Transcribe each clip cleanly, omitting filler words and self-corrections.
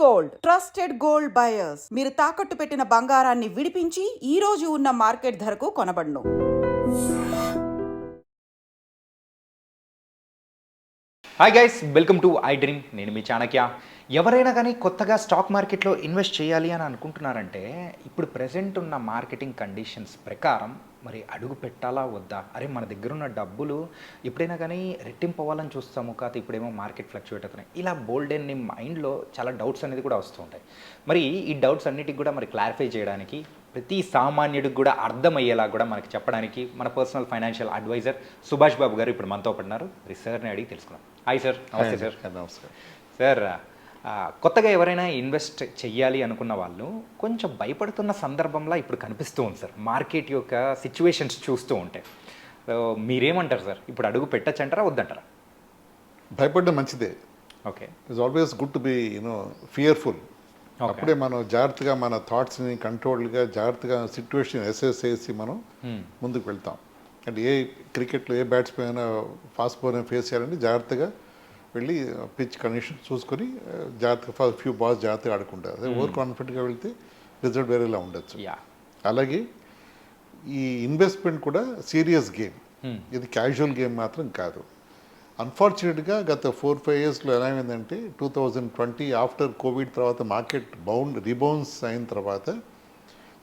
Gold trusted gold buyers మీరు తాకట్టు పెట్టిన బంగారాన్ని విడిపించి ఈ రోజు ఉన్న మార్కెట్ ధరకు కొనబడును. Hi guys, welcome to I dream. నేను మీ చాణక్య. ఎవరైనా కానీ కొత్తగా స్టాక్ మార్కెట్లో ఇన్వెస్ట్ చేయాలి అని అనుకుంటున్నారంటే ఇప్పుడు ప్రెసెంట్ ఉన్న మార్కెటింగ్ కండిషన్స్ ప్రకారం మరి అడుగు పెట్టాలా వద్దా, అరే మన దగ్గర ఉన్న డబ్బులు ఎప్పుడైనా కానీ రెట్టింపు అవ్వాలని చూస్తాము, కాదు ఇప్పుడేమో మార్కెట్ ఫ్లక్చువేట్ అవుతున్నాయి, ఇలా బోల్డ్ అని మైండ్లో చాలా డౌట్స్ అనేది కూడా వస్తూ ఉంటాయి. మరి ఈ డౌట్స్ అన్నిటికి కూడా మరి క్లారిఫై చేయడానికి, ప్రతి సామాన్యుడికి కూడా అర్థమయ్యేలా కూడా మనకి చెప్పడానికి మన personal financial advisor Subhash Babu గారు ఇప్పుడు మనతో పడినారు. సార్ని అడిగి తెలుసుకున్నాం. Hi sir. నమస్తే సార్. నమస్కారం సార్, కొత్తగా ఎవరైనా ఇన్వెస్ట్ చెయ్యాలి అనుకున్న వాళ్ళు కొంచెం భయపడుతున్న సందర్భంలో ఇప్పుడు కనిపిస్తూ ఉంది సార్, మార్కెట్ యొక్క సిచ్యువేషన్స్ చూస్తూ ఉంటే. మీరేమంటారు సార్, ఇప్పుడు అడుగు పెట్టచ్చు అంటారా వద్దంటారా? భయపడడం మంచిదే. Okay, it's always good to be fearful. అప్పుడే మనం జాగ్రత్తగా మన థాట్స్ని కంట్రోల్గా జాగ్రత్తగా సిచ్యువేషన్ అసెస్ చేసి మనం ముందుకు వెళ్తాం. అంటే ఏ క్రికెట్లో ఏ బ్యాట్స్మెన్ ఫాస్ట్ బౌలర్ ఫేస్ చేయాలంటే జాగ్రత్తగా వెళ్ళి పిచ్ కండిషన్ చూసుకొని జాగ్రత్తగా ఫ్యూ బాల్స్ జాగ్రత్తగా ఆడుకుంటారు. అదే ఓవర్ కాన్ఫిడెంట్గా వెళ్తే రిజల్ట్ వేరేలా ఉండొచ్చు. అలాగే ఈ ఇన్వెస్ట్మెంట్ కూడా సీరియస్ గేమ్, ఇది క్యాజువల్ గేమ్ మాత్రం కాదు. అన్ఫార్చునేట్గా గత 4-5 ఇయర్స్లో ఎలా అయిందంటే 2020 ఆఫ్టర్ కోవిడ్ తర్వాత మార్కెట్ రీబౌన్స్ అయిన తర్వాత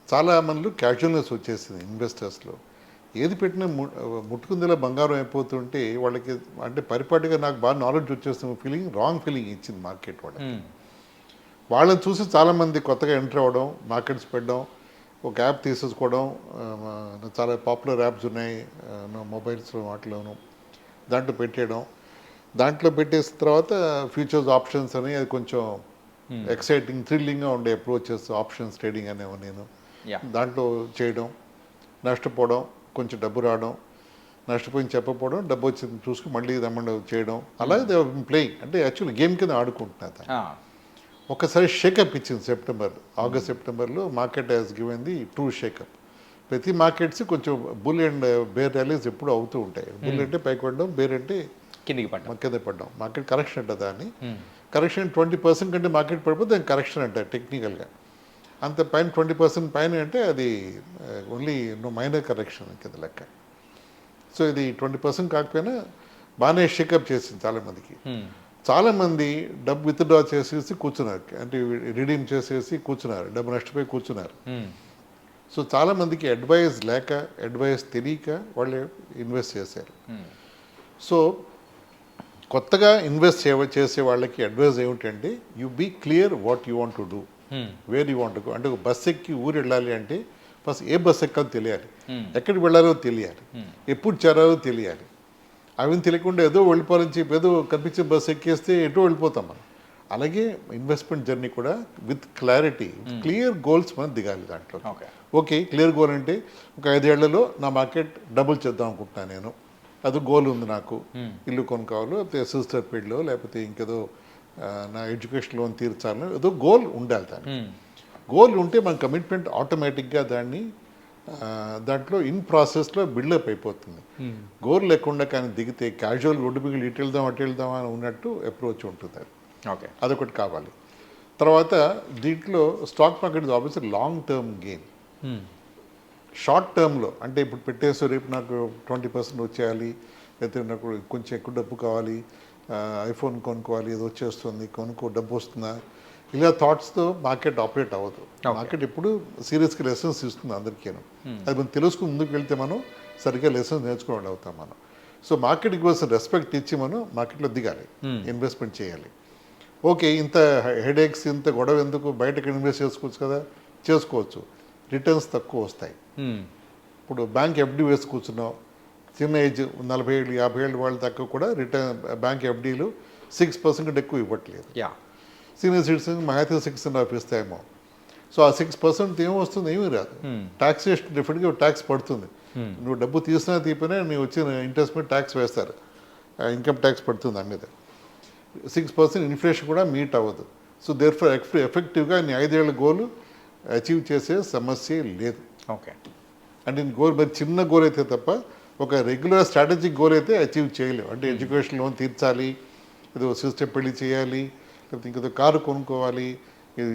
చాలా మందిలో క్యాజువల్నెస్ వచ్చేసింది ఇన్వెస్టర్స్లో. ఏది పెట్టినా ముట్టుకుందిలా బంగారం అయిపోతుంటే వాళ్ళకి అంటే పరిపాటిగా నాకు బాగా నాలెడ్జ్ వచ్చేస్తుంది రాంగ్ ఫీలింగ్ ఇచ్చింది మార్కెట్ వాళ్ళని చూసి చాలామంది కొత్తగా ఎంటర్ అవ్వడం, మార్కెట్స్ పెట్టడం, ఒక యాప్ తీసేసుకోవడం. చాలా పాపులర్ యాప్స్ ఉన్నాయి మొబైల్స్లో వాటిలోనూ, దాంట్లో పెట్టేయడం. దాంట్లో పెట్టేసిన తర్వాత ఫ్యూచర్స్ ఆప్షన్స్ అని అది కొంచెం ఎక్సైటింగ్ థ్రిల్లింగ్గా ఉండే అప్రోచెస్, ఆప్షన్స్ ట్రేడింగ్ అనేవి నేను దాంట్లో చేయడం, నష్టపోవడం, కొంచెం డబ్బు రావడం, నష్టపోయి చెప్పకపోవడం, డబ్బు వచ్చింది చూసుకుని మళ్ళీ రమ్మండి చేయడం. అలాగే ప్లేయింగ్ అంటే యాక్చువల్లీ గేమ్ కింద ఆడుకుంటున్నా. ఒకసారి షేకప్ ఇచ్చింది ఆగస్ట్ సెప్టెంబర్లో market has given the true shake up. ప్రతి మార్కెట్స్ కొంచెం బుల్ అండ్ బేర్ ర్యాలీస్ ఎప్పుడు అవుతూ ఉంటాయి. బుల్ అంటే పైకి పడడం, బేర్ అంటే కింద పడడం. మార్కెట్ కరెక్షన్ అంట దాన్ని. కరెక్షన్ 20% కంటే మార్కెట్ పడిపోతే దాన్ని కరెక్షన్ అంటారు టెక్నికల్గా. అంత పైన 20% పైన అంటే అది ఓన్లీ మైనర్ కరెక్షన్ కింద లెక్క. సో ఇది 20% కాకపోయినా బాగానే షేకప్ చేసింది చాలామందికి. చాలామంది డబ్బు విత్డ్రా చేసేసి కూర్చున్నారు, అంటే రిడీమ్ చేసేసి కూర్చున్నారు, డబ్బు నష్టపోయి కూర్చున్నారు. సో చాలామందికి అడ్వైస్ తెలియక వాళ్ళు ఇన్వెస్ట్ చేశారు. సో కొత్తగా ఇన్వెస్ట్ చేసే వాళ్ళకి అడ్వైస్ ఏమిటంటే you be clear what you want to do, where you want to go. అంటే ఒక బస్ ఎక్కి ఊరు వెళ్ళాలి అంటే ఫస్ట్ ఏ బస్ ఎక్కాలో తెలియాలి, ఎక్కడికి వెళ్ళాలో తెలియాలి, ఎప్పుడు చేరాలో తెలియాలి. అవి తెలియకుండా ఏదో వెళ్ళిపోవాలని చెప్పి ఏదో కనిపించే బస్సు ఎక్కేస్తే ఎటో వెళ్ళిపోతాం మనం. అలాగే ఇన్వెస్ట్మెంట్ జర్నీ కూడా విత్ క్లారిటీ, క్లియర్ గోల్స్ మనం దిగాలి దాంట్లో. ఓకే, క్లియర్ గోల్ అంటే ఒక 5 ఏళ్లలో నా మార్కెట్ డబుల్ చేద్దాం అనుకుంటున్నాను నేను, అది గోల్ ఉంది నాకు. ఇల్లు కొనుక్కోవాలో, లేకపోతే సిస్టర్ పెళ్ళో, లేకపోతే ఇంకేదో నా ఎడ్యుకేషన్ లోన్ తీర్చాలో, ఏదో గోల్ ఉండాలి. దాన్ని గోల్ ఉంటే మన కమిట్మెంట్ ఆటోమేటిక్గా దాంట్లో ఇన్ ప్రాసెస్లో బిల్డప్ అయిపోతుంది. గోల్ లేకుండా కానీ దిగితే క్యాజువల్ రోడ్డు మిగిలి ఇటు వెళ్దాం అని ఉన్నట్టు అప్రోచ్ ఉంటుంది. ఓకే, అదొకటి కావాలి. తర్వాత దీంట్లో stock market is obviously long term gain. Short టర్మ్లో అంటే ఇప్పుడు పెట్టేసి రేపు నాకు 20% వచ్చేయాలి, లేకపోతే నాకు కొంచెం ఎక్కువ డబ్బు కావాలి, ఐఫోన్ కొనుక్కోవాలి, ఇది వచ్చేస్తుంది, డబ్బు వస్తుందా, ఇలా థాట్స్తో మార్కెట్ ఆపరేట్ అవ్వదు. మార్కెట్ ఎప్పుడు సీరియస్గా లెసన్స్ ఇస్తుంది అందరికీ. అది మనం తెలుసుకుని ముందుకు వెళ్తే మనం సరిగ్గా లెసన్స్ నేర్చుకోవాలి అవుతాం మనం. సో మార్కెట్కి ఇవ్వాల్సిన రెస్పెక్ట్ ఇచ్చి మనం మార్కెట్లో దిగాలి, ఇన్వెస్ట్మెంట్ చేయాలి. ఓకే, ఇంత హెడేక్స్, ఇంత గొడవ ఎందుకు, బయటకు ఇన్వెస్ట్ చేసుకోవచ్చు కదా, చేసుకోవచ్చు. రిటర్న్స్ తక్కువ వస్తాయి. ఇప్పుడు బ్యాంక్ ఎఫ్డీ వేసి కూర్చున్నాం, చిన్న ఏజ్ 40 ఏళ్ళు 50 ఏళ్ళు వాళ్ళ తక్కువ కూడా బ్యాంక్ ఎఫ్డీలు 6% కంటే ఎక్కువ ఇవ్వట్లేదు. సీనియర్ సిటిజన్ మహైతే 6.5 ఇస్తాయేమో. సో ఆ 6% ఏమొస్తుంది, ఏమీ రాదు. టాక్సేషన్ డిఫరెంట్గా ట్యాక్స్ పడుతుంది. నువ్వు డబ్బు తీసినా తీపినా నువ్వు వచ్చిన ఇంట్రెస్ట్ మీద ట్యాక్స్ వేస్తారు, ఇన్కమ్ ట్యాక్స్ పడుతుంది దాని మీద. 6% ఇన్ఫ్లేషన్ కూడా మీట్ అవ్వదు. సో దేర్ ఫర్ ఎఫెక్టివ్గా నీ 5 ఏళ్ళ గోల్ అచీవ్ చేసే సమస్య లేదు. ఓకే, అంటే గోల్ మరి చిన్న గోల్ అయితే తప్ప ఒక రెగ్యులర్ స్ట్రాటజిక్ గోల్ అయితే అచీవ్ చేయలేవు. అంటే ఎడ్యుకేషన్ లోన్ తీర్చాలి, ఏదో సిస్టర్ పెళ్లి చేయాలి, లేకపోతే ఇంకేదో కారు కొనుక్కోవాలి,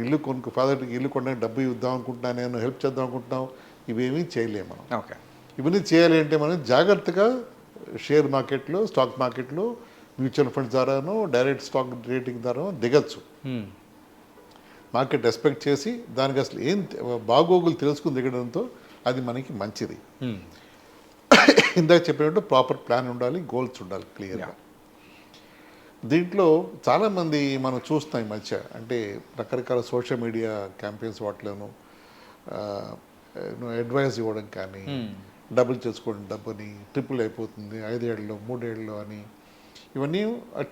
ఇల్లు ఫాదర్కి ఇల్లు కొనడానికి డబ్బు ఇద్దాం అనుకుంటున్నాను, నేను హెల్ప్ చేద్దాం అనుకుంటున్నాం, ఇవేమీ చేయలేము మనం. ఓకే. ఇవన్నీ చేయాలి అంటే మనం జాగ్రత్తగా షేర్ మార్కెట్లో, స్టాక్ మార్కెట్లో, మ్యూచువల్ ఫండ్స్ ద్వారానో డైరెక్ట్ స్టాక్ రేటింగ్ ద్వారా దిగచ్చు. మార్కెట్ రెస్పెక్ట్ చేసి దానికి అసలు ఏం బాగోగులు తెలుసుకుని దిగడంతో అది మనకి మంచిది. ఇందాక చెప్పినట్టు ప్రాపర్ ప్లాన్ ఉండాలి, గోల్స్ ఉండాలి క్లియర్గా. దీంట్లో చాలామంది మనం చూస్తాం ఈ మధ్య, అంటే రకరకాల సోషల్ మీడియా క్యాంపెయిన్స్ వాటిలోనూ అడ్వైస్ ఇవ్వడం కానీ, డబుల్ చేసుకోండి డబ్బుని, ట్రిపుల్ అయిపోతుంది 5 ఏళ్ళలో 3 ఏళ్ళలో అని, ఇవన్నీ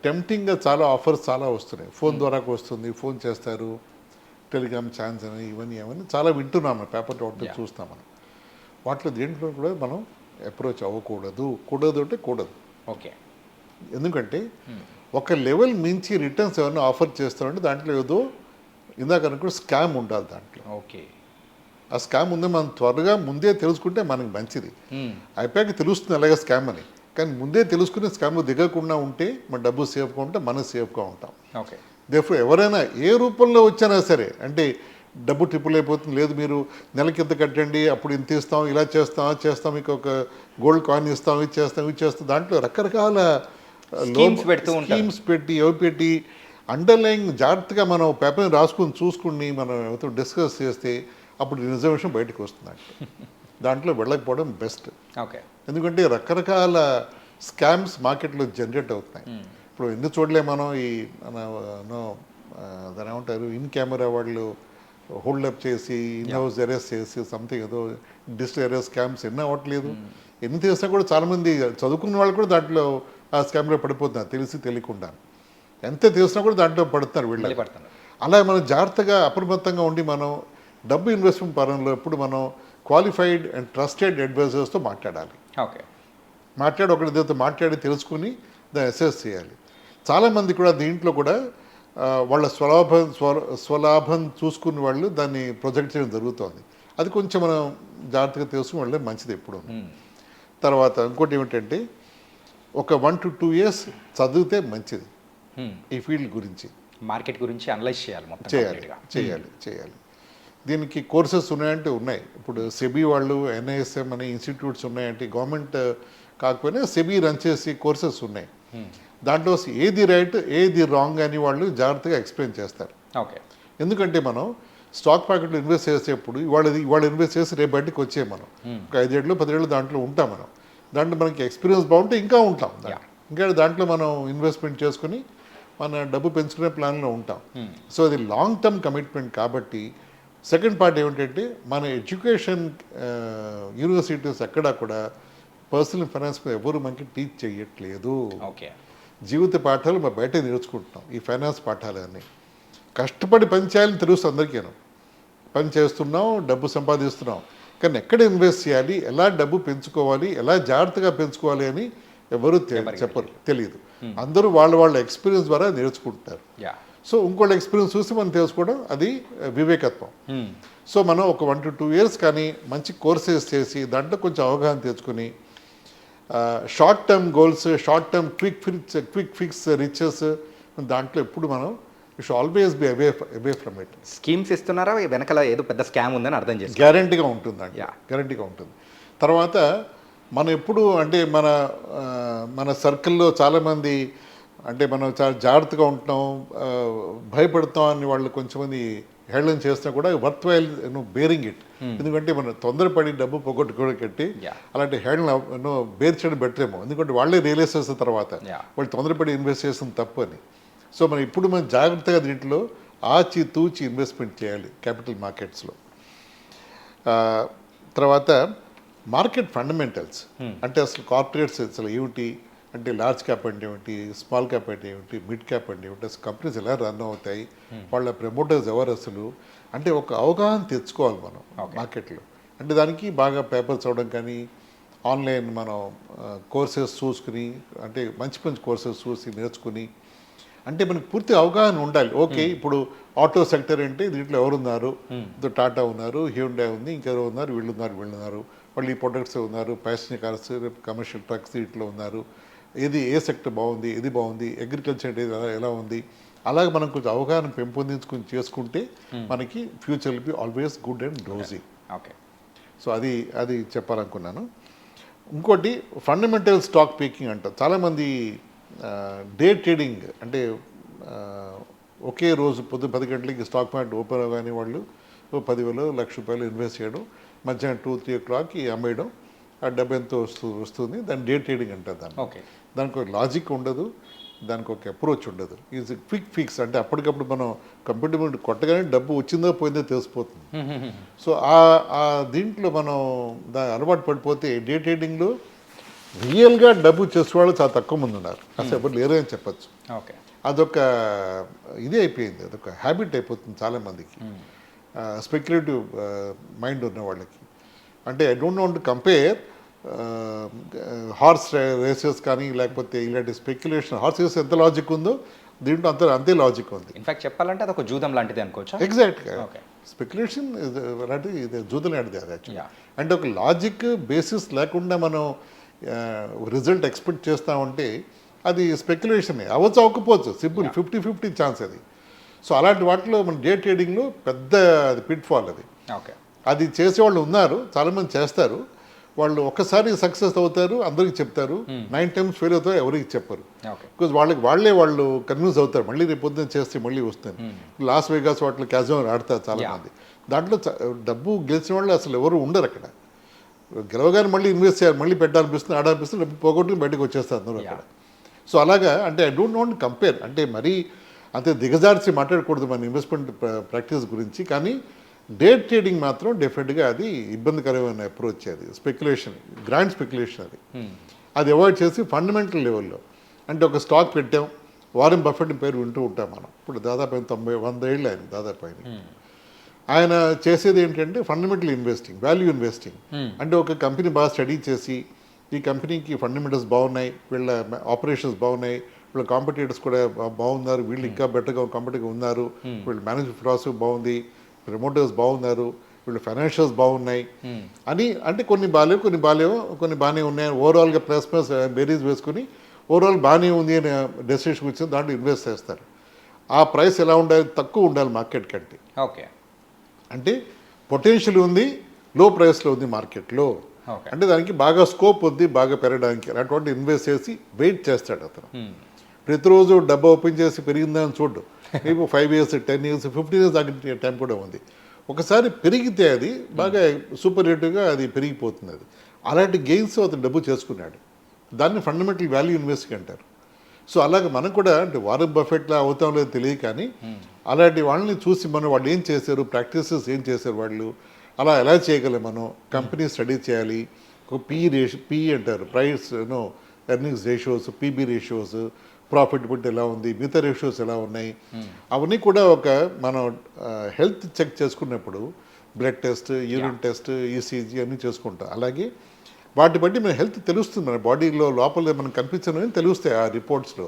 టెంప్టింగ్గా చాలా ఆఫర్స్ చాలా వస్తున్నాయి. ఫోన్ ద్వారా వస్తుంది, ఫోన్ చేస్తారు, టెలిగ్రామ్ ఛాన్స్ అని ఇవన్నీ చాలా వింటున్నాం, పేపర్ వాటిలో చూస్తాం మనం. వాటిలో దేంట్లో కూడా మనం అప్రోచ్ అవ్వకూడదు. అంటే కూడదు. ఓకే. ఎందుకంటే ఒక లెవెల్ మించి రిటర్న్స్ ఏమైనా ఆఫర్ చేస్తామంటే దాంట్లో ఏదో ఇందాక అనుకో స్కామ్ ఉండాలి దాంట్లో. ఓకే. ఆ స్కామ్ ఉంది మనం త్వరగా ముందే తెలుసుకుంటే మనకి మంచిది. అయిపోయాక తెలుస్తుంది అలాగే స్కామ్ అని, కానీ ముందే తెలుసుకుని స్కామ్లో దిగకుండా ఉంటే మన డబ్బు సేఫ్గా ఉంటే మనం సేఫ్గా ఉంటాం. ఓకే. దేఫోర్ ఎవరైనా ఏ రూపంలో వచ్చినా సరే, అంటే డబ్బు ట్రిపుల్ అయిపోతుంది, లేదు మీరు నెలకి ఇంత కట్టండి అప్పుడు ఇంత ఇస్తాం, ఇలా చేస్తాం, మీకు ఒక గోల్డ్ కాయిన్ ఇస్తాం, ఇది చేస్తాం, దాంట్లో రకరకాల స్కీమ్స్ పెట్టి అండర్లైన్ జాగ్రత్తగా మనం పేపర్ని రాసుకుని చూసుకుని మనం ఎవరితో డిస్కస్ చేస్తే అప్పుడు రిజర్వేషన్ బయటకు వస్తుంది. దాంట్లో వెళ్ళకపోవడం బెస్ట్. ఓకే. ఎందుకంటే రకరకాల స్కామ్స్ మార్కెట్లో జనరేట్ అవుతున్నాయి. ఇప్పుడు ఎందుకు చూడలే మనం ఈ దాని ఏమంటారు, ఇన్ కెమెరా వాళ్ళు హోల్డప్ చేసి, ఇన్ హౌస్ అరెస్ట్ చేసి, సంథింగ్ ఏదో డిజిటల్ అరెస్ట్ స్కామ్స్ ఎన్ని అవ్వట్లేదు. ఎన్ని చేసినా కూడా చాలామంది చదువుకున్న వాళ్ళు కూడా దాంట్లో ఆ స్కామ్లో పడిపోతున్నారు తెలియకుండా. ఎంత తెలిసినా కూడా దాంట్లో పడుతున్నారు వీళ్ళు. అలా మనం జాగ్రత్తగా అప్రమత్తంగా ఉండి మనం డబ్బు ఇన్వెస్ట్మెంట్ పరంలో ఎప్పుడు మనం క్వాలిఫైడ్ అండ్ ట్రస్టెడ్ అడ్వైజర్స్తో మాట్లాడాలి. ఓకే. ఒకరితో మాట్లాడి తెలుసుకుని దాన్ని అసెస్ చేయాలి. చాలామంది కూడా దీంట్లో కూడా వాళ్ళ స్వలాభం చూసుకుని వాళ్ళు దాన్ని ప్రొజెక్ట్ చేయడం జరుగుతుంది. అది కొంచెం మనం జాగ్రత్తగా తెలుసుకుని వెళ్ళే మంచిది ఎప్పుడు. తర్వాత ఇంకోటి ఏమిటంటే ఒక 1 to 2 years చదివితే మంచిది ఈ ఫీల్డ్ గురించి, మార్కెట్ గురించి అనలైజ్ చేయాలి మొత్తం. చేయాలి. దీనికి కోర్సెస్ ఉన్నాయంటే ఉన్నాయి. ఇప్పుడు సెబీ వాళ్ళు NISM అనే ఇన్స్టిట్యూట్స్ ఉన్నాయంటే గవర్నమెంట్ కాకపోయినా సెబీ రన్ చేసి కోర్సెస్ ఉన్నాయి. దాంట్లో ఏది రైట్ ఏది రాంగ్ అని వాళ్ళు జాగ్రత్తగా ఎక్స్ప్లెయిన్ చేస్తారు. ఓకే. ఎందుకంటే మనం స్టాక్ మార్కెట్లో ఇన్వెస్ట్ చేసేప్పుడు ఇవాళ ఇన్వెస్ట్ చేసి రేపు బయటకు వచ్చే మనం ఒక 5 ఏళ్ళు 10 ఏళ్ళు దాంట్లో ఉంటాం. దాంట్లో మనకి ఎక్స్పీరియన్స్ బాగుంటే ఇంకా ఉంటాం. ఇంకా దాంట్లో మనం ఇన్వెస్ట్మెంట్ చేసుకుని మన డబ్బు పెంచుకునే ప్లాన్లో ఉంటాం. సో అది లాంగ్ టర్మ్ కమిట్మెంట్ కాబట్టి. సెకండ్ పార్ట్ ఏమిటంటే మన ఎడ్యుకేషన్ యూనివర్సిటీస్ ఎక్కడా కూడా పర్సనల్ ఫైనాన్స్ మీద ఎవరు మనకి టీచ్ చేయట్లేదు. ఓకే. జీవిత పాఠాలు మనం బయట నేర్చుకుంటున్నాం. ఈ ఫైనాన్స్ పాఠాలన్నీ కష్టపడి పని చేయాలని తెలుసు అందరికీ. పని చేస్తున్నాం, డబ్బు సంపాదిస్తున్నాం, కానీ ఎక్కడ ఇన్వెస్ట్ చేయాలి, ఎలా డబ్బు పెంచుకోవాలి, ఎలా జాగ్రత్తగా పెంచుకోవాలి అని ఎవరు చెప్పరు, తెలియదు. అందరూ వాళ్ళ ఎక్స్పీరియన్స్ ద్వారా నేర్చుకుంటారు. సో ఇంకోళ్ళ ఎక్స్పీరియన్స్ చూసి మనం తెలుసుకోవడం అది వివేకత్వం. సో మనం ఒక 1 to 2 years కానీ మంచి కోర్సెస్ చేసి దాంట్లో కొంచెం అవగాహన తెచ్చుకొని short term goals, short term quick fix riches దాంట్లో ఎప్పుడు మనం should always be away from it. Schemes ఇస్తున్నారా, వెనకాల ఏదో పెద్ద స్కామ్ ఉందని అర్థం చేసి గ్యారంటీగా ఉంటుందండి. గ్యారంటీగా ఉంటుంది. తర్వాత మనం ఎప్పుడు అంటే మన సర్కిల్లో చాలామంది అంటే మనం చాలా జాగ్రత్తగా ఉంటున్నాం, భయపడతాం అని వాళ్ళు కొంచెంమంది హేళన చేసినా కూడా వర్త్ వైల్ బేరింగ్ ఇట్. ఎందుకంటే మనం తొందరపడి డబ్బు కట్టి అలాంటి హేళన బేర్ చేయడం బెటర్ ఏమో. ఎందుకంటే వాళ్ళే రియలైజ్ చేసిన తర్వాత వాళ్ళు తొందరపడి ఇన్వెస్ట్ చేసిన తప్పు అని. సో మనం ఇప్పుడు మనం జాగ్రత్తగా దీంట్లో ఆచితూచి ఇన్వెస్ట్మెంట్ చేయాలి క్యాపిటల్ మార్కెట్స్లో. తర్వాత మార్కెట్ ఫండమెంటల్స్ అంటే అసలు కార్పొరేట్స్ అసలు ఏమిటి, అంటే లార్జ్ క్యాప్ అంటే ఏమిటి, స్మాల్ క్యాప్ అంటే ఏమిటి, మిడ్ క్యాప్ అంటే ఏమిటి, అసలు కంపెనీస్ ఎలా రన్ అవుతాయి, వాళ్ళ ప్రమోటర్స్ ఎవరు అసలు, అంటే ఒక అవగాహన తెచ్చుకోవాలి మనం మార్కెట్లో. అంటే దానికి బాగా పేపర్స్ చదవడం కానీ, ఆన్లైన్ మనం కోర్సెస్ చూసుకుని, అంటే మంచి కోర్సెస్ చూసి నేర్చుకుని, అంటే మనకు పూర్తి అవగాహన ఉండాలి. ఓకే, ఇప్పుడు ఆటో సెక్టర్ అంటే దీంట్లో ఎవరున్నారు, టాటా ఉన్నారు, హ్యూండాయ్ ఉంది, ఇంకెవరు ఉన్నారు, వీళ్ళున్నారు, వాళ్ళు ఈ ప్రొడక్ట్స్ ఉన్నారు, ప్యాసింజర్ కార్స్, కమర్షియల్ ట్రక్స్ వీటిలో ఉన్నారు, ఏ సెక్టర్ బాగుంది, ఏది బాగుంది, అగ్రికల్చర్ అంటే ఎలా ఉంది, అలాగే మనం కొంచెం అవగాహన పెంపొందించుకుని చేసుకుంటే మనకి future will be always good and rosy. Okay. So అది చెప్పాలనుకున్నాను. ఇంకోటి ఫండమెంటల్ స్టాక్ పీకింగ్ అంటారు చాలామంది. డే ట్రేడింగ్ అంటే ఒకే రోజు పొద్దున్న 10 గంటలకి స్టాక్ మార్కెట్ ఓపెన్ అవగానే వాళ్ళు 10,000 ₹1,00,000 ఇన్వెస్ట్ చేయడం, మధ్యాహ్నం 2-3 o'clockకి అమ్మేయడం, ఆ డబ్బు ఎంతో వస్తుంది. దాన్ని డే ట్రేడింగ్ అంటారు. ఓకే. దానికి ఒక లాజిక్ ఉండదు, దానికి ఒక అప్రోచ్ ఉండదు. ఈజ్ క్విక్ ఫిక్స్ అంటే అప్పటికప్పుడు మనం కంప్యూటర్ మీద కొట్టగానే డబ్బు వచ్చిందో పోయిందో తెలిసిపోతుంది. సో ఆ దీంట్లో మనం అలవాటు పడిపోతే డే ట్రేడింగ్లో రియల్గా డబ్బు చేసేవాళ్ళు చాలా తక్కువ మంది ఉన్నారు, అసలు ఎవరు లేరు అని చెప్పచ్చు. ఓకే. అదొక ఇది అయిపోయింది, అదొక హ్యాబిట్ అయిపోతుంది చాలామందికి, స్పెక్యులేటివ్ మైండ్ ఉన్న వాళ్ళకి. అంటే I don't want to compare horse races కానీ లేకపోతే ఇలాంటి స్పెక్యులేషన్. హార్స్ రేస్ ఎంత లాజిక్ ఉందో దీంట్లో అంతే లాజిక్ ఉంది. ఇన్ఫాక్ట్ చెప్పాలంటే అది ఒక జూదం లాంటిది అనుకోవచ్చా? ఎగ్జాక్ట్గా ఓకే. స్పెక్యులేషన్ అలాంటిది, ఇది జూదం లాంటిది అది యాక్చువల్లీ. Yeah. అంటే ఒక లాజిక్ బేసిస్ లేకుండా మనం రిజల్ట్ ఎక్స్పెక్ట్ చేస్తామంటే అది స్పెక్యులేషనే. అవ్వచ్చు అవ్వకపోవచ్చు, సింపుల్ 50-50 ఛాన్స్ అది. సో అలాంటి వాటిలో మన డే ట్రేడింగ్లో పెద్ద అది పిట్ ఫాల్ అది. ఓకే. అది చేసేవాళ్ళు ఉన్నారు, చాలామంది చేస్తారు. వాళ్ళు ఒక్కసారి సక్సెస్ అవుతారు, అందరికీ చెప్తారు. 9 times ఫెయిల్ అవుతారు, ఎవరికి చెప్పరు. ఓకే. బికాజ్ వాళ్ళు కన్విన్స్ అవుతారు, మళ్ళీ రేపు పొద్దున్న చేస్తే మళ్ళీ వస్తుంది. లాస్ వేగాస్ వాటిలో క్యాజినో ఆడతారు చాలామంది. దాంట్లో డబ్బు గెలిచిన వాళ్ళు అసలు ఎవరు ఉండరు అక్కడ. గెలవగానే మళ్ళీ ఇన్వెస్ట్ చేయాలి, మళ్ళీ పెట్టాలనిపిస్తుంది, ఆడాలనిపిస్తుంది, డబ్బు పోగొట్టుకుని బయటకు వచ్చేస్తారు అందరూ అక్కడ. సో అలాగా అంటే ఐ డోంట్ వాంట్ కంపేర్, అంటే మరీ అంతే దిగజార్చి మాట్లాడకూడదు మన ఇన్వెస్ట్మెంట్ ప్రాక్టీస్ గురించి. కానీ డే ట్రేడింగ్ మాత్రం డెఫినెట్గా అది ఇబ్బందికరమైన అప్రోచ్. అది స్పెక్యులేషన్, గ్రాండ్ స్పెక్యులేషన్ అది. అది అవాయిడ్ చేసి ఫండమెంటల్ లెవెల్లో అంటే ఒక స్టాక్ పెట్టాం, వారెన్ బఫెట్ పేరు వింటూ ఉంటాం మనం. ఇప్పుడు దాదాపు 90-100 ఏళ్ళు ఆయన దాదాపు ఆయన చేసేది ఏంటంటే ఫండమెంటల్ ఇన్వెస్టింగ్, వాల్యూ ఇన్వెస్టింగ్. అంటే ఒక కంపెనీ బాగా స్టడీ చేసి ఈ కంపెనీకి ఫండమెంటల్స్ బాగున్నాయి, వీళ్ళ ఆపరేషన్స్ బాగున్నాయి, వీళ్ళ కాంపిటేటర్స్ కూడా బాగున్నారు, వీళ్ళు ఇంకా బెటర్గా కాంపిటేటివ్గా ఉన్నారు, వీళ్ళ మేనేజ్మెంట్ ఫిలాసఫీ బాగుంది, ప్రమోటర్స్ బాగున్నారు, వీళ్ళ ఫైనాన్షియల్స్ బాగున్నాయి అని. అంటే కొన్ని బాగాలేవు, కొన్ని బాగానే ఉన్నాయి. ఓవరాల్గా ప్లస్ బేరీస్ వేసుకుని ఓవరాల్ బాగానే ఉంది అని డెసిషన్ వచ్చింది, దాంట్లో ఇన్వెస్ట్ చేస్తారు. ఆ ప్రైస్ ఎలా ఉండాలి, తక్కువ ఉండాలి మార్కెట్ కంటే. ఓకే. అంటే పొటెన్షియల్ ఉంది, లో ప్రైస్లో ఉంది మార్కెట్లో. అంటే దానికి బాగా స్కోప్ ఉంది బాగా పెరగడానికి. అటువంటి ఇన్వెస్ట్ చేసి వెయిట్ చేస్తాడు అతను. ప్రతిరోజు డబ్బా ఓపెన్ చేసి పెరిగిందని చూడు. రేపు 5 years 10 years 15 years దాకా టైం కూడా ఉంది. ఒకసారి పెరిగితే అది బాగా సూపర్లేటివ్గా అది పెరిగిపోతుంది. అది అలాంటి గెయిన్స్ అతను డబ్బు చేసుకున్నాడు. దాన్ని ఫండమెంటల్ వాల్యూ ఇన్వెస్టింగ్ అంటారు. సో అలాగే మనం కూడా అంటే వారెన్ బఫెట్లా అవుతాం లేదో తెలియదు, కానీ అలాంటి వాళ్ళని చూసి మనం వాళ్ళు ఏం చేశారు, ప్రాక్టీసెస్ ఏం చేశారు వాళ్ళు, అలా ఎలా చేయగలం మనం. కంపెనీ స్టడీ చేయాలి. ఒక పీ అంటారు, price earnings ratios, PB ratios, profitability ఎలా ఉంది, మిగతా రేషియోస్ ఎలా ఉన్నాయి, అవన్నీ కూడా ఒక మనం హెల్త్ చెక్ చేసుకున్నప్పుడు blood test, urine test, ECG అన్నీ చేసుకుంటాం. అలాగే వాటి బట్టి మన హెల్త్ తెలుస్తుంది, మన బాడీలో లోపల మనం కనిపించని తెలుస్తాయి ఆ రిపోర్ట్స్లో.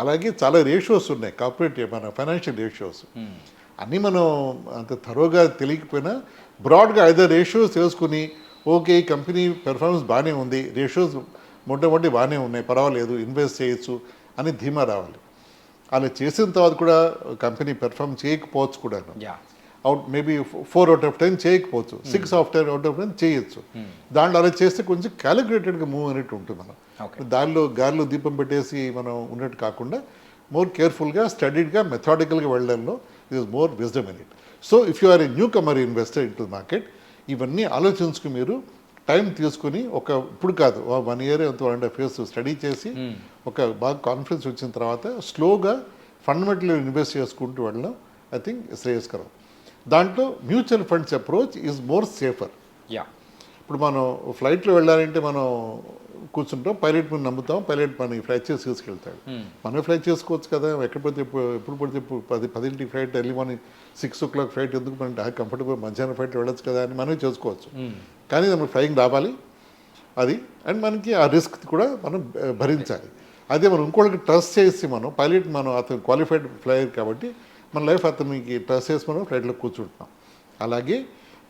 అలాగే చాలా రేషియోస్ ఉన్నాయి, కార్పొరేట్ మన ఫైనాన్షియల్ రేషియోస్ అన్నీ మనం అంత థరోగా తెలియకపోయినా బ్రాడ్గా 5 రేషియోస్ తెలుసుకుని ఓకే ఈ కంపెనీ పెర్ఫార్మెన్స్ బాగానే ఉంది, రేషియోస్ మొట్టమొదటి బాగానే ఉన్నాయి, పర్వాలేదు ఇన్వెస్ట్ చేయొచ్చు అని ధీమా రావాలి. అలా చేసిన తర్వాత కూడా కంపెనీ పెర్ఫార్మ్ చేయకపోవచ్చు కూడా, మేబీ 4 out of 10 చేయకపోవచ్చు, 6 out of 10 చేయొచ్చు. దాంట్లో అలా చేస్తే కొంచెం క్యాలిక్యులేటెడ్గా మూవ్ అనేట్టు ఉంటుంది. మనం గాలిలో దీపం పెట్టేసి మనం ఉన్నట్టు కాకుండా మోర్ కేర్ఫుల్గా, స్టడీడ్గా, మెథాడికల్గా వెళ్ళడంలో it is more wisdom in it. So if you are a newcomer investor into market, ఇవన్నీ ఆలోచించుకుని మీరు టైం తీసుకుని ఇప్పుడు కాదు 1 year 1.5 years స్టడీ చేసి ఒక బాగా కాన్ఫిడెన్స్ వచ్చిన తర్వాత స్లోగా ఫండమెంటల్ ఇన్వెస్ట్ చేసుకుంటూ వెళ్ళడం ఐ థింక్ శ్రేయస్కరం. దాంట్లో mutual funds approach is more safer. ఇప్పుడు మనం ఫ్లైట్లో వెళ్ళాలంటే మనం కూర్చుంటాం, పైలట్ మనం నమ్ముతాం, పైలట్ మన ఫ్లైట్ చేసి తీసుకెళ్తాడు. మనం ఫ్లైట్ చేసుకోవచ్చు కదా, ఎప్పుడు పడితే ఇప్పుడు 10 flight, early morning 6 o'clock flight ఎందుకు మన కంఫర్టబుల్ మధ్యాహ్నం ఫ్లైట్ వెళ్ళొచ్చు కదా అని మనం చేసుకోవచ్చు. కానీ మనకి ఫ్లయింగ్ రావాలి అది, అండ్ మనకి ఆ రిస్క్ కూడా మనం భరించాలి. అదే మనం ఇంకోళ్ళకి ట్రస్ట్ చేసి పైలట్ అతను క్వాలిఫైడ్ ఫ్లైయర్ కాబట్టి మన లైఫ్ అతనికి ట్రస్ట్ చేసి మనం ఫ్లైట్లో కూర్చుంటున్నాం. అలాగే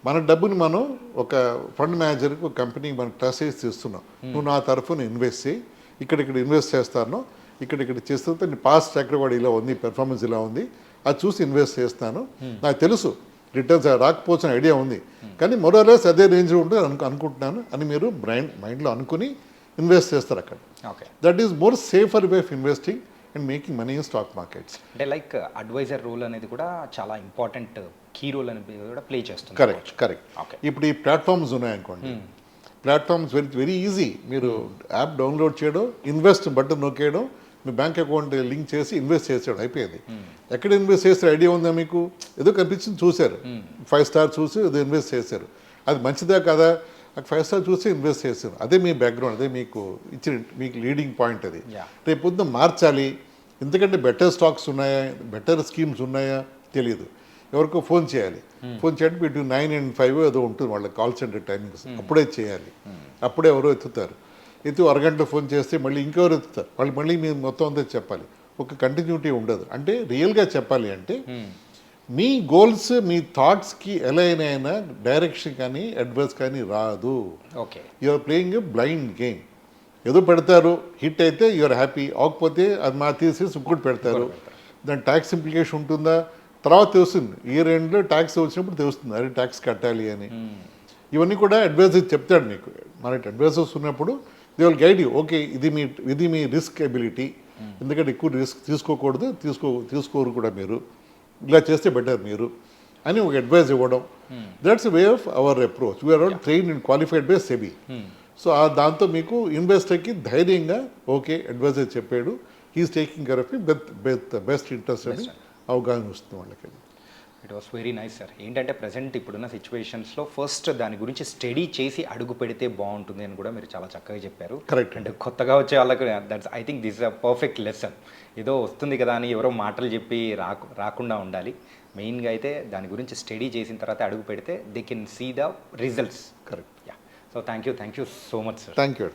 మన డబ్బుని మనం ఒక ఫండ్ మేనేజర్కి, ఒక కంపెనీకి మనం ట్రస్ట్ చేసి ఇస్తున్నాం, నువ్వు నా తరఫున ఇన్వెస్ట్ చేయి, ఇక్కడ ఇన్వెస్ట్ చేస్తాను, ఇక్కడ చేస్తే పాస్ట్ ట్రాక్ రికార్డ్ ఇలా ఉంది, పెర్ఫార్మెన్స్ ఇలా ఉంది, అది చూసి ఇన్వెస్ట్ చేస్తాను. నాకు తెలుసు రిటర్న్స్ రాకపోవచ్చు ఐడియా ఉంది, కానీ మొరలెస్ అదే రేంజ్లో ఉంటుంది అనుకుంటున్నాను అని మీరు మైండ్లో అనుకుని ఇన్వెస్ట్ చేస్తారు అక్కడ. Okay, that is more safer way of investing and making money in stock markets. అంటే లైక్ అడ్వైజర్ రోల్ అనేది కూడా చాలా ఇంపార్టెంట్ కీ రోల్ అనేది కూడా ప్లే చేస్తుంది. కరెక్ట్. ఓకే, ఇప్పుడు ఈ ప్లాట్ఫామ్స్ ఉన్నాయనుకోండి, ప్లాట్ఫామ్స్ వెరీ ఈజీ. మీరు యాప్ డౌన్లోడ్ చేయడం, ఇన్వెస్ట్ బటన్ నొక్కేయడం, మీ బ్యాంక్ అకౌంట్ లింక్ చేసి ఇన్వెస్ట్ చేసేయడం అయిపోయింది. ఎక్కడ ఇన్వెస్ట్ చేస్తే ఐడియా ఉందా మీకు? ఏదో కనిపించింది చూశారు, 5 స్టార్ చూసి ఏదో ఇన్వెస్ట్ చేశారు, అది మంచిదా కదా, 5 స్టార్ చూసి ఇన్వెస్ట్ చేశారు. అదే మీ బ్యాక్గ్రౌండ్, అదే మీకు మీకు లీడింగ్ పాయింట్. అది రేపు పొద్దున్న మార్చాలి, ఎందుకంటే బెటర్ స్టాక్స్ ఉన్నాయా, బెటర్ స్కీమ్స్ ఉన్నాయా తెలియదు. ఎవరికో ఫోన్ చేయాలి, ఫోన్ చేయండి బిట్వీన్ 9 and 5 ఏదో ఉంటుంది వాళ్ళ కాల్ సెంటర్ టైమింగ్స్, అప్పుడే చేయాలి. అప్పుడే ఎవరో ఎత్తుతారు, అరగంట ఫోన్ చేస్తే మళ్ళీ ఇంకెవరు ఎత్తుతారు, వాళ్ళు మళ్ళీ మీరు మొత్తం అంతా చెప్పాలి. ఒక కంటిన్యూటీ ఉండదు. అంటే రియల్గా చెప్పాలి అంటే మీ గోల్స్, మీ థాట్స్కి ఎలా అయినా డైరెక్షన్ కానీ అడ్వైస్ కానీ రాదు. Okay, you're playing a blind game. ఏదో పెడతారు, హిట్ అయితే యూఆర్ హ్యాపీ, అవ్వకపోతే అది మా తీసేసి ఇంకోటి పెడతారు. దాని ట్యాక్స్ ఇంప్లికేషన్ ఉంటుందా తర్వాత తెలుస్తుంది, ఇయర్ ఎండ్లో ట్యాక్స్ వచ్చినప్పుడు తెలుస్తుంది, అదే ట్యాక్స్ కట్టాలి అని. ఇవన్నీ కూడా అడ్వైజర్ చెప్తాడు మీకు. మనకి అడ్వైజర్స్ ఉన్నప్పుడు they will guide you. Okay, ఇది మీ రిస్క్ ఎబిలిటీ, ఎందుకంటే ఎక్కువ రిస్క్ తీసుకోకూడదు, తీసుకోరు కూడా మీరు, ఇలా చేస్తే బెటర్ మీరు అని ఒక అడ్వైజ్ ఇవ్వడం. That's way of our approach. We're all train and qualified by SEBI. So దాంతో మీకు ఇన్వెస్టర్కి ధైర్యంగా ఓకే అడ్వైజర్ చెప్పాడు, he's taking care of best interest అని అవగాహన వస్తుంది వాళ్ళకి. It was very nice sir. ఏంటంటే ప్రజెంట్ ఇప్పుడున్న సిచ్యువేషన్స్లో ఫస్ట్ దాని గురించి స్టడీ చేసి అడుగు పెడితే బాగుంటుంది అని కూడా మీరు చాలా చక్కగా చెప్పారు. కరెక్ట్. అండ్ కొత్తగా వచ్చే వాళ్ళకి that's I think this a perfect lesson. ఏదో వస్తుంది కదా అని ఎవరో మాటలు చెప్పి రాకుండా ఉండాలి. మెయిన్గా అయితే దాని గురించి స్టడీ చేసిన తర్వాత అడుగు పెడితే they can see the results. Correct. Yeah, so thank you so much sir. Thank you.